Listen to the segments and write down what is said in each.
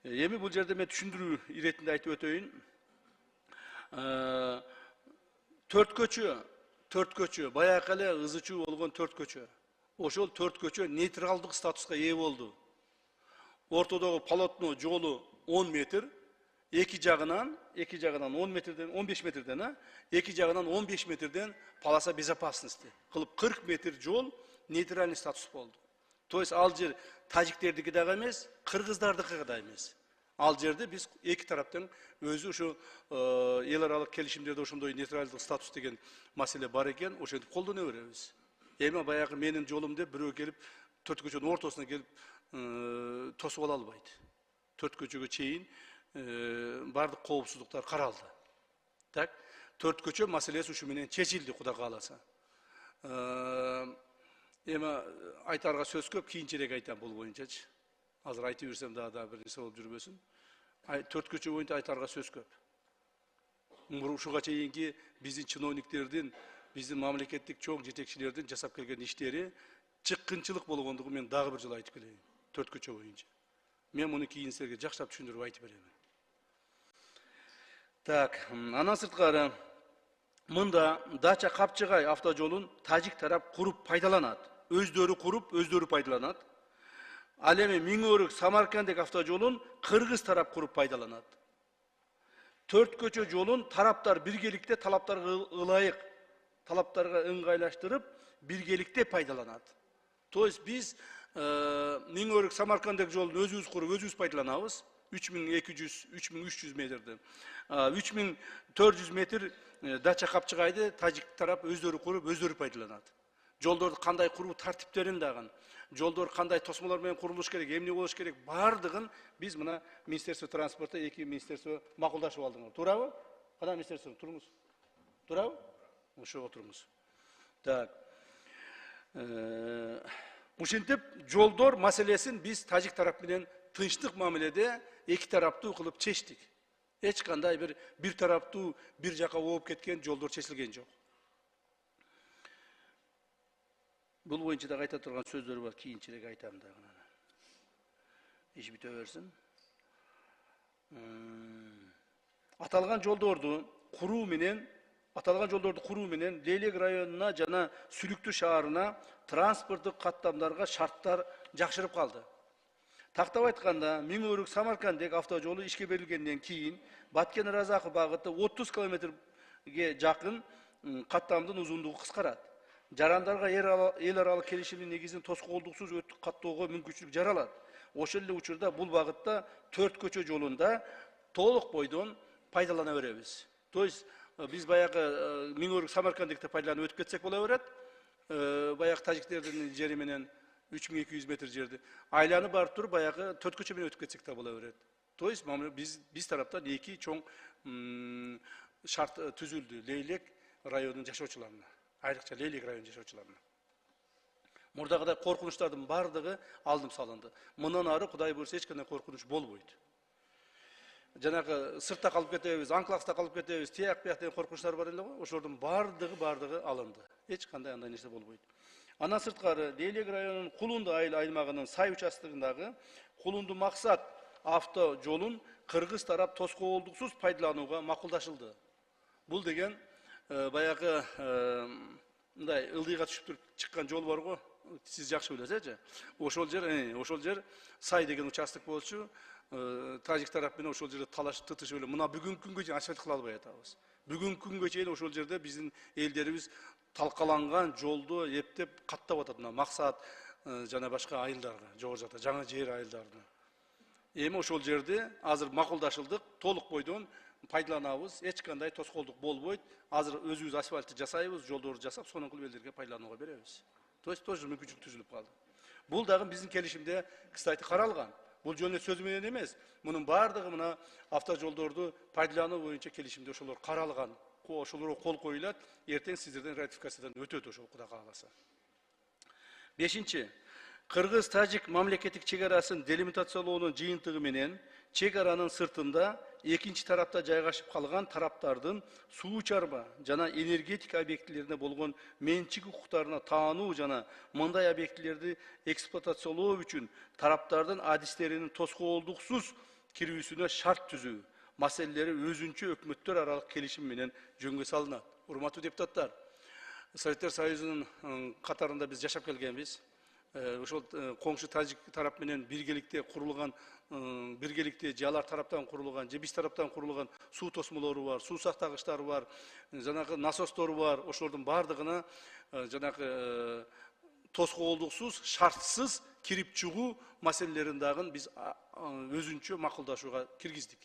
Эми бул жерде мен түшүндүрүү иретинде айтып өтөйүн. Төрт көчө, баягы эле ызы чуу болгон төрт көчө. Ошол төрт көчө нейтралдык статуска ээ болду. Ортодогу полотно жолу 10 метр, эки жагынан 10 метрден 15 метрден, эки жагынан 15 метрден полоса безопасности кылып 40 метр жол нейтральный статус болду. То есть ал жер тажиктердики дагы эмес, кыргыздардыкы да эмес. Ал жерде биз эки тараптын өзү ушу эл аралык келишимдерде ошондой нейтралдык статус деген маселе бар экен, ошентип колдоно беребиз. Эми баягы менин жолум деп бирөө келип төрт көчөнүн ортосуна келип тосуп ала албайт. Төрт көчөгө чейин бардык коопсуздуктар каралды. Так, төрт көчө маселеси ушу менен чечилди, Кудай кааласа. Эми айтарга сөз көп, кийинчерээк айтам бул боюнчачы. Азыр айтып берсем да бир нерсе болуп жүрбөсүн. Төрт көчө боюнча айтарга сөз көп. Ушуга чейинки биздин чиновниктердин, биздин мамлекеттик чоң жетекчилердин жасап келген иштери чыккынчылык болгондугун мен дагы бир жолу айтып келейин. Төрт көчө боюнча. Мен муну кийин силерге жакшылап түшүндүрүп айтып беремин. Так, андан сырткары мында Дача Капчыгай автожолун тажик тарап куруп пайдаланат. Өздөрү куруп, өздөрү пайдаланат. Ал эми Миңөрүк Самаркандек автожолун кыргыз тарап куруп пайдаланат. Төрт көчө жолун тараптар биргеликте талаптарга ылайык, талаптарга ыңгайлаштырып, биргеликте пайдаланат. То есть биз Миңөрүк Самаркандек жолун өзүбүз куруп, өзүбүз пайдаланабыз. 3200-3300 метрди. 3400 метр Дача Капчыгайды тажик тарап өздөрү куруп, өздөрү пайдаланат. Жолдорду кандай куруу тартиптерин дагы, жолдор кандай тосмолор менен курулуш керек, эмне болуш керек, бардыгын биз мына Министерство транспорта, эки министерство макулдашып алдыңар. Туурабы? Кандай министерство? Туруңуз. Туурабы? Ошого туруңуз. Так. Ушинтип жолдор маселесин биз тажик тарап менен тынчтык мамиледе эки тараптуу кылып чечтик. Эч кандай бир тараптуу бир жака ооп кеткен жолдор чечилген жок. Бул боюнча да айта турган сөздөр бар, кийинчерээк айтам дагы. Иш бүтө берсин. Аталган жолдорду куруу менен Лейлек районуна жана Сүлүктүү шаарына транспорттук каттамдарга шарттар жакшырып калды. Тактап айтканда, Миңөрүк Самаркандек автожолу ишке берилгенден кийин Баткен Разаков багыты 30 километрге жакын каттамдын узундугу кыскарат. Жарандарга эл аралык келишимдин негизин тоскоолдуксуз өтүп каттоого мүмкүнчүлүк жаралат. Ошол эле учурда бул багытта төрт көчө жолунда толук бойдон пайдалана беребиз. То есть биз баягы Миңөрүк Самаркандекте пайдаланып өтүп кетсек боло берет. Баягы тажиктердин жери менен 3200 метр жерди айланып барып туруп баягы төрт көчө менен өтүп кетсек да боло берет. То есть биз тараптан эки чоң шарт түзүлдү Лейлек районунун жашоочуларына, айрыкча Лейлек районунун жашоочуларына. Мурдагыдай коркунучтардын бардыгы алдым салынды. Мындан ары Кудай буйрса эч кандай коркунуч болбойт. Жанагы сыртта калып кетебиз, анклавда калып кетебиз, тияк бияк деген коркунучтар бар эле го, ошолордун бардыгы алынды. Эч кандай андай нерсе болбойт. Андан сырткары Лейлек районунун Кулунду аймагынын Сай участогундагы Кулунду Максат авто жолун кыргыз тарап тоскоолдуксуз пайдаланууга макулдашылды. Бул деген баягы мындай ылдыйга түшүп туруп чыккан жол бар го, сиз жакшы билесизчи. Ошол жер Сай деген участок болчу. Тажик тарап менен ошол жерде талаш тытышып эле мына бүгүнкү күнгө чейин асфальт кыла албай атабыз. Бүгүнкү күнгө чейин ошол жерде биздин элдерибиз талкаланган жолду эптеп каттап атат. Мына Максат жана башка айылдарга, жогору жакта жаңы жер айылдарына. Эми ошол жерде азыр макулдашылдык, толук бойдон пайдаланабыз, эч кандай тоскоолдук болбойт. Азыр өзүбүз асфальтты жасайбыз, жолдорду жасап, сонун кылып элдерге пайдаланууга беребиз. То есть тоже мүмкүнчүлүк түзүлүп калды. Бул дагы биздин келишимде, кстати, каралган. Бул жөн сөз менен эмес. Мунун бардыгы мына автожолдорду пайдалануу боюнча келишимде ошолор каралган. Ошолорго кол коюлат, эртең сиздерден ратификациядан өтөт ошол Кудай кааласа. 5. Кыргыз-тажик мамлекеттик чек арасын делимитациялоонун жыйынтыгы менен чек аранын сыртында экинчи тарапта жайгашып калган тараптардын суу чарба жана энергетика объектилерине болгон менчик укуктарына таануу жана мындай объектилерди эксплуатациялоо үчүн тараптардын адистеринин тоскоолдуксуз кирүүсүнө шарт түзүү маселелери өзүнчө өкмөттөр аралык келишим менен жөнгө салынат. Урматтуу депутаттар, Советтер Союзунун катарында биз жашап келгенбиз. Ошол коңшу тажик тарап менен биргеликте курулган, биргеликте же алар тараптан курулган, же биз тараптан курулган суу тосмолору бар, суу сактагычтары бар, жанагы насостор бар. Ошолордун бардыгына жанагы тоскоолдуксуз, шартсыз кирип чыгуу маселелерин дагы биз өзүнчө макулдашууга киргиздик.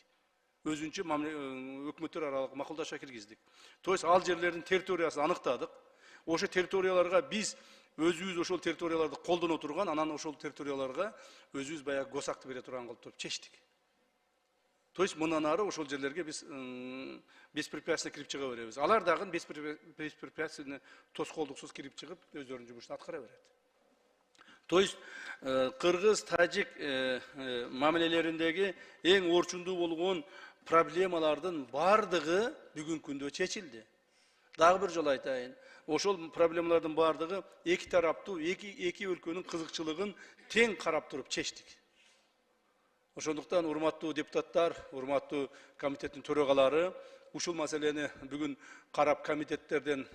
Өзүнчө өкмөттөр аралык макулдашууга киргиздик. То есть ал жерлердин территориясын аныктадык. Ошо территорияларга биз өзүбүз ошол территорияларды колдоно турган, анан ошол территорияларга өзүбүз баягы госакты бере турган кылып туруп чечтик. То есть мындан ары ошол жерлерге биз беспрепятственно кирип чыга беребиз. Алар дагы беспрепятственно тоскоолдуксуз кирип чыгып өздөрүнүн жумушун аткара берет. То есть кыргыз, тажик мамилелериндеги эң орчундуу болгон проблемалардын бардыгы бүгүнкү күндө чечилди. Дагы бир жолу айтайын. Ошол проблемалардын бардыгы эки тараптуу, эки өлкөнүн кызыкчылыгын тең карап туруп чечтик. Ошондуктан урматтуу депутаттар, урматтуу комитеттин төрагалары, ушул маселени бүгүн карап комитеттерден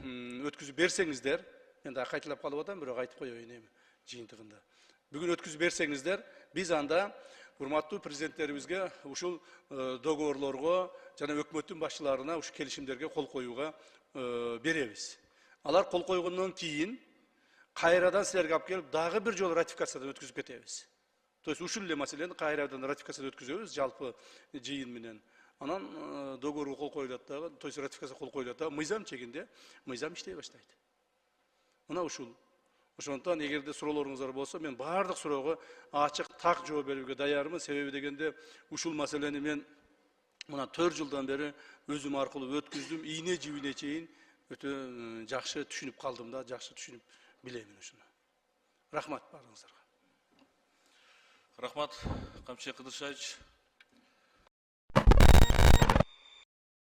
өткүзүп берсеңиздер, мен да кайталап калып атам, бирок айтып коеюн эми жыйынтыгында. Бүгүн өткүзүп берсеңиздер, биз анда урматтуу президенттерибизге ушул договорлорго жана өкмөттүн башчыларына ушул келишимдерге кол коюуга беребиз. Алар кол койгондон кийин кайрадан силерге алып келип дагы бир жолу ратификациядан өткүзүп кетебиз. То есть ушул эле маселени кайрадан ратификациядан өткүзөбүз жалпы жыйын менен. Анан договорго кол коюлат дагы, то есть ратификацияга кол коюлат дагы, мыйзам чегинде мыйзам иштей баштайт. Мына ушул. Ошондуктан эгерде суроолоруңуздар болсо, мен баардык суроого ачык, так жооп берүүгө даярмын. Себеби дегенде ушул маселени мен мына 4 жылдан бери өзүм аркылуу өткүздүм, ийне жибине чейин өтө жакшы түшүнүп калдым да, жакшы түшүнүп билемин ушуну. Рахмат баарыңыздарга. Рахмат, Камчы Кыдыршевич.